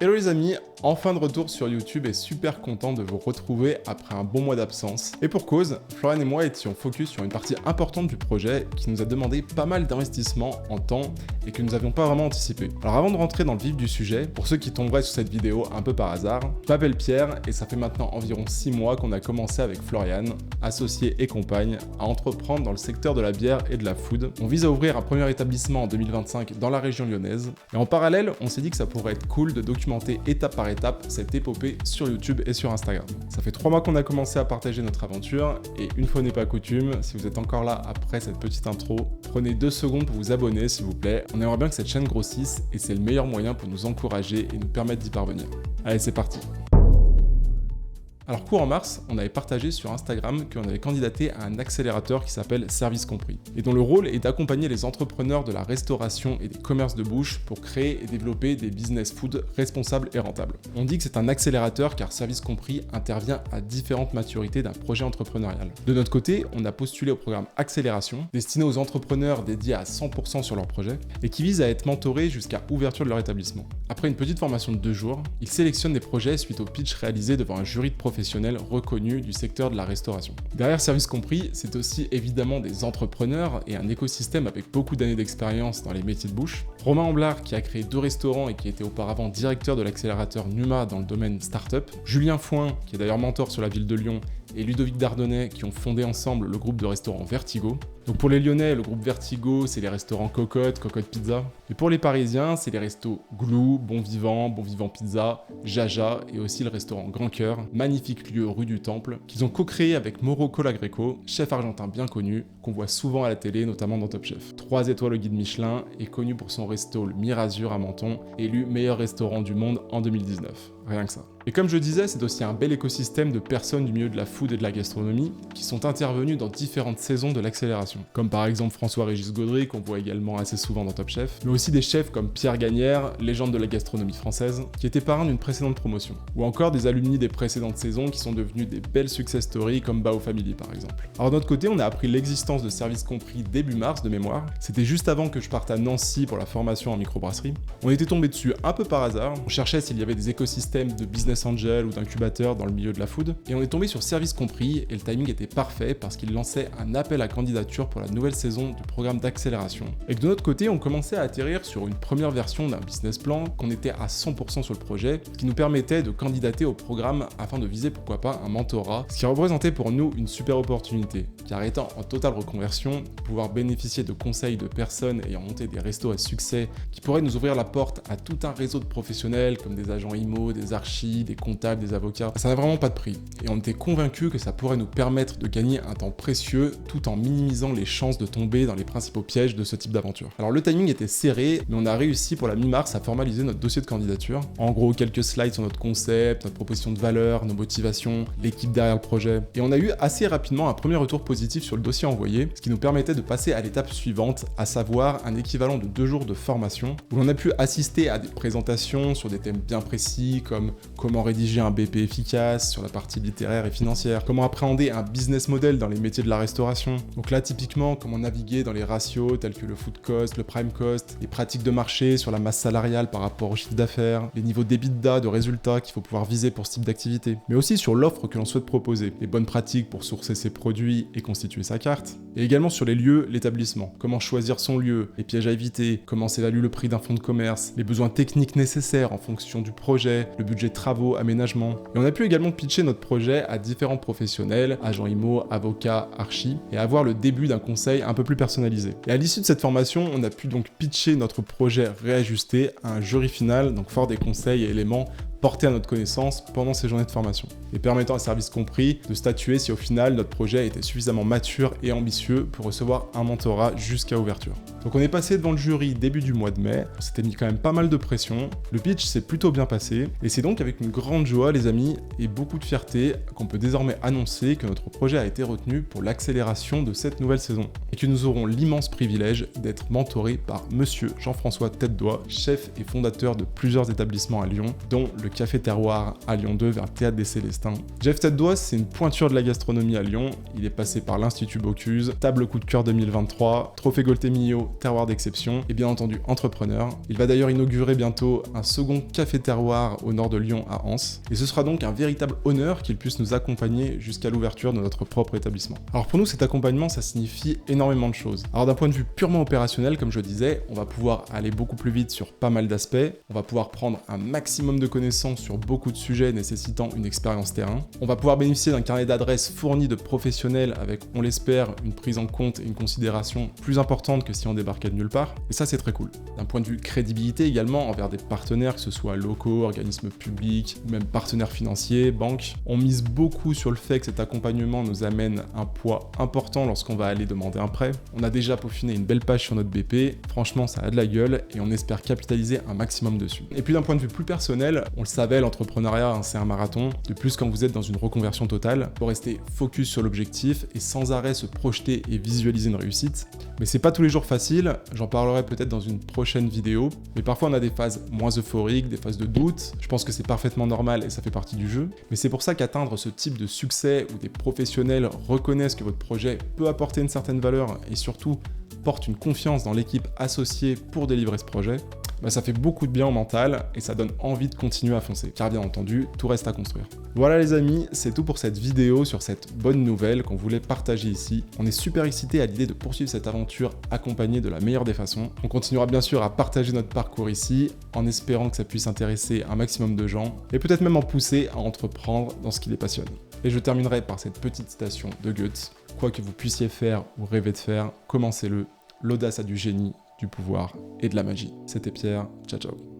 Hello les amis, enfin de retour sur YouTube et super content de vous retrouver après un bon mois d'absence. Et pour cause, Florian et moi étions focus sur une partie importante du projet qui nous a demandé pas mal d'investissement en temps et que nous n'avions pas vraiment anticipé. Alors avant de rentrer dans le vif du sujet, pour ceux qui tomberaient sur cette vidéo un peu par hasard, je m'appelle Pierre et ça fait maintenant environ 6 mois qu'on a commencé avec Florian, associé et compagne, à entreprendre dans le secteur de la bière et de la food. On vise à ouvrir un premier établissement en 2025 dans la région lyonnaise et en parallèle, on s'est dit que ça pourrait être cool de documenter étape par étape cette épopée sur YouTube et sur Instagram. Ça fait 3 mois qu'on a commencé à partager notre aventure et une fois n'est pas coutume, si vous êtes encore là après cette petite intro, prenez 2 secondes pour vous abonner s'il vous plaît. On aimerait bien que cette chaîne grossisse et c'est le meilleur moyen pour nous encourager et nous permettre d'y parvenir. Allez, c'est parti. Alors courant mars, on avait partagé sur Instagram qu'on avait candidaté à un accélérateur qui s'appelle Service Compris et dont le rôle est d'accompagner les entrepreneurs de la restauration et des commerces de bouche pour créer et développer des business food responsables et rentables. On dit que c'est un accélérateur car Service Compris intervient à différentes maturités d'un projet entrepreneurial. De notre côté, on a postulé au programme Accélération, destiné aux entrepreneurs dédiés à 100% sur leur projet et qui vise à être mentorés jusqu'à ouverture de leur établissement. Après une petite formation de 2 jours, ils sélectionnent des projets suite au pitch réalisé devant un jury de professionnels reconnus du secteur de la restauration. Derrière Service Compris, c'est aussi évidemment des entrepreneurs et un écosystème avec beaucoup d'années d'expérience dans les métiers de bouche. Romain Amblard qui a créé 2 restaurants et qui était auparavant directeur de l'accélérateur Numa dans le domaine startup. Julien Fouin qui est d'ailleurs mentor sur la ville de Lyon et Ludovic Dardonnay qui ont fondé ensemble le groupe de restaurants Vertigo. Donc pour les Lyonnais, le groupe Vertigo, c'est les restaurants Cocotte Pizza. Et pour les Parisiens, c'est les restos Glou, Bon Vivant Pizza, Jaja et aussi le restaurant Grand Cœur, magnifique lieu rue du Temple, qu'ils ont co-créé avec Mauro Colagreco, chef argentin bien connu, qu'on voit souvent à la télé, notamment dans Top Chef. 3 étoiles au guide Michelin et connu pour son resto le Mirazur à Menton, élu meilleur restaurant du monde en 2019. Rien que ça. Et comme je disais, c'est aussi un bel écosystème de personnes du milieu de la food et de la gastronomie qui sont intervenues dans différentes saisons de l'accélération. Comme par exemple François-Régis Gaudry, qu'on voit également assez souvent dans Top Chef, mais aussi des chefs comme Pierre Gagnère, légende de la gastronomie française, qui était parrain d'une précédente promotion. Ou encore des alumni des précédentes saisons qui sont devenus des belles success stories comme Bao Family par exemple. Alors de notre côté, on a appris l'existence de Service Compris début mars de mémoire. C'était juste avant que je parte à Nancy pour la formation en microbrasserie. On était tombé dessus un peu par hasard. On cherchait s'il y avait des écosystèmes de business angel ou d'incubateurs dans le milieu de la food. Et on est tombé sur Service Compris et le timing était parfait parce qu'il lançait un appel à candidature pour la nouvelle saison du programme d'accélération. Et que de notre côté, on commençait à atterrir sur une première version d'un business plan, qu'on était à 100% sur le projet, ce qui nous permettait de candidater au programme afin de viser pourquoi pas un mentorat, ce qui représentait pour nous une super opportunité, car étant en totale reconversion, pouvoir bénéficier de conseils de personnes ayant monté des restos à succès qui pourraient nous ouvrir la porte à tout un réseau de professionnels comme des agents IMO, des archis, des comptables, des avocats, ça n'a vraiment pas de prix. Et on était convaincus que ça pourrait nous permettre de gagner un temps précieux tout en minimisant les chances de tomber dans les principaux pièges de ce type d'aventure. Alors le timing était serré, mais on a réussi pour la mi-mars à formaliser notre dossier de candidature. En gros, quelques slides sur notre concept, notre proposition de valeur, nos motivations, l'équipe derrière le projet. Et on a eu assez rapidement un premier retour positif sur le dossier envoyé, ce qui nous permettait de passer à l'étape suivante, à savoir un équivalent de 2 jours de formation, où l'on a pu assister à des présentations sur des thèmes bien précis comme comment rédiger un BP efficace sur la partie littéraire et financière, comment appréhender un business model dans les métiers de la restauration. Donc là, typiquement, comment naviguer dans les ratios tels que le food cost, le prime cost, les pratiques de marché sur la masse salariale par rapport au chiffre d'affaires, les niveaux d'EBITDA, de résultats qu'il faut pouvoir viser pour ce type d'activité, mais aussi sur l'offre que l'on souhaite proposer, les bonnes pratiques pour sourcer ses produits et constituer sa carte, et également sur les lieux, l'établissement, comment choisir son lieu, les pièges à éviter, comment s'évalue le prix d'un fonds de commerce, les besoins techniques nécessaires en fonction du projet, le budget de travaux, aménagement. Et on a pu également pitcher notre projet à différents professionnels, agents IMO, avocats, archis, et avoir le début d'un conseil un peu plus personnalisé. Et à l'issue de cette formation, on a pu donc pitcher notre projet réajusté à un jury final, donc fort des conseils et éléments portés à notre connaissance pendant ces journées de formation, et permettant à Service Compris de statuer si au final notre projet était suffisamment mature et ambitieux pour recevoir un mentorat jusqu'à ouverture. Donc on est passé devant le jury début du mois de mai, on s'était mis quand même pas mal de pression, le pitch s'est plutôt bien passé, et c'est donc avec une grande joie les amis, et beaucoup de fierté qu'on peut désormais annoncer que notre projet a été retenu pour l'accélération de cette nouvelle saison, et que nous aurons l'immense privilège d'être mentorés par Monsieur Jean-François Tête-Doigt, chef et fondateur de plusieurs établissements à Lyon, dont le Café Terroir à Lyon 2 vers le Théâtre des Célestins. Jeff Tête-Doigt, c'est une pointure de la gastronomie à Lyon, il est passé par l'Institut Bocuse, Table Coup de Cœur 2023, Trophée Goltemillo vidéo terroir d'exception et bien entendu entrepreneur. Il va d'ailleurs inaugurer bientôt un second café terroir au nord de Lyon à Anse. Et ce sera donc un véritable honneur qu'il puisse nous accompagner jusqu'à l'ouverture de notre propre établissement. Alors pour nous, cet accompagnement, ça signifie énormément de choses. Alors d'un point de vue purement opérationnel, comme je disais, on va pouvoir aller beaucoup plus vite sur pas mal d'aspects. On va pouvoir prendre un maximum de connaissances sur beaucoup de sujets nécessitant une expérience terrain. On va pouvoir bénéficier d'un carnet d'adresses fourni de professionnels avec, on l'espère, une prise en compte et une considération plus importante que si on débarquait de nulle part. Et ça, c'est très cool. D'un point de vue crédibilité également, envers des partenaires, que ce soit locaux, organismes publics, ou même partenaires financiers, banques, on mise beaucoup sur le fait que cet accompagnement nous amène un poids important lorsqu'on va aller demander un prêt. On a déjà peaufiné une belle page sur notre BP, franchement ça a de la gueule et on espère capitaliser un maximum dessus. Et puis d'un point de vue plus personnel, on le savait, l'entrepreneuriat c'est un marathon. De plus, quand vous êtes dans une reconversion totale, il faut rester focus sur l'objectif et sans arrêt se projeter et visualiser une réussite. Mais c'est pas tous les jours facile, j'en parlerai peut-être dans une prochaine vidéo, mais parfois on a des phases moins euphoriques, des phases de doute. Je pense que c'est parfaitement normal et ça fait partie du jeu. Mais c'est pour ça qu'atteindre ce type de succès où des professionnels reconnaissent que votre projet peut apporter une certaine valeur et surtout porte une confiance dans l'équipe associée pour délivrer ce projet, ça fait beaucoup de bien au mental et ça donne envie de continuer à foncer. Car bien entendu, tout reste à construire. Voilà les amis, c'est tout pour cette vidéo sur cette bonne nouvelle qu'on voulait partager ici. On est super excités à l'idée de poursuivre cette aventure accompagnée de la meilleure des façons. On continuera bien sûr à partager notre parcours ici, en espérant que ça puisse intéresser un maximum de gens et peut-être même en pousser à entreprendre dans ce qui les passionne. Et je terminerai par cette petite citation de Goethe. Quoi que vous puissiez faire ou rêver de faire, commencez-le. L'audace a du génie, du pouvoir et de la magie. C'était Pierre, ciao ciao.